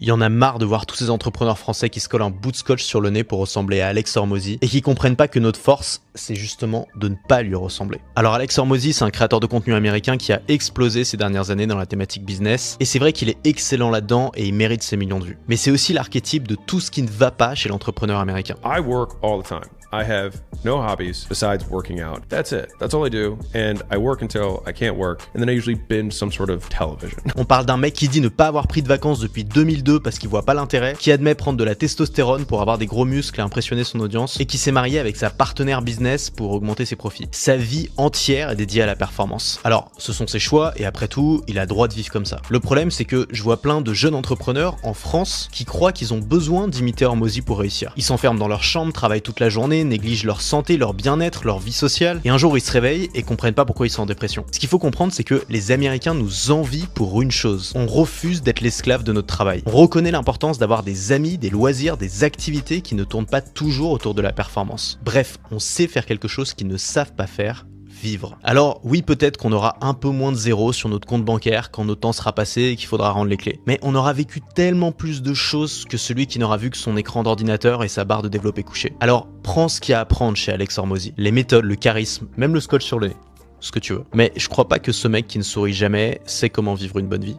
Il y en a marre de voir tous ces entrepreneurs français qui se collent un bout de scotch sur le nez pour ressembler à Alex Hormozy et qui comprennent pas que notre force, c'est justement de ne pas lui ressembler. Alors Alex Hormozy, c'est un créateur de contenu américain qui a explosé ces dernières années dans la thématique business, et c'est vrai qu'il est excellent là-dedans et il mérite ses millions de vues. Mais c'est aussi l'archétype de tout ce qui ne va pas chez l'entrepreneur américain. I work all the time. I have no hobbies besides working out. That's it. That's all I do. And I work until I can't work. And then I usually binge some sort of television. On parle d'un mec qui dit ne pas avoir pris de vacances depuis 2002 parce qu'il voit pas l'intérêt, qui admet prendre de la testostérone pour avoir des gros muscles et impressionner son audience, et qui s'est marié avec sa partenaire business pour augmenter ses profits. Sa vie entière est dédiée à la performance. Alors, ce sont ses choix et après tout, il a droit de vivre comme ça. Le problème, c'est que je vois plein de jeunes entrepreneurs en France qui croient qu'ils ont besoin d'imiter Hormozy pour réussir. Ils s'enferment dans leur chambre, travaillent toute la journée, négligent leur santé, leur bien-être, leur vie sociale, et un jour ils se réveillent et comprennent pas pourquoi ils sont en dépression. Ce qu'il faut comprendre, c'est que les Américains nous envient pour une chose: on refuse d'être l'esclave de notre travail. On reconnaît l'importance d'avoir des amis, des loisirs, des activités qui ne tournent pas toujours autour de la performance. Bref, on sait faire quelque chose qu'ils ne savent pas faire: vivre. Alors oui, peut-être qu'on aura un peu moins de zéro sur notre compte bancaire quand notre temps sera passé et qu'il faudra rendre les clés. Mais on aura vécu tellement plus de choses que celui qui n'aura vu que son écran d'ordinateur et sa barre de développé couchée. Alors prends ce qu'il y a à apprendre chez Alex Hormozy. Les méthodes, le charisme, même le scotch sur le nez. Ce que tu veux. Mais je crois pas que ce mec qui ne sourit jamais sait comment vivre une bonne vie.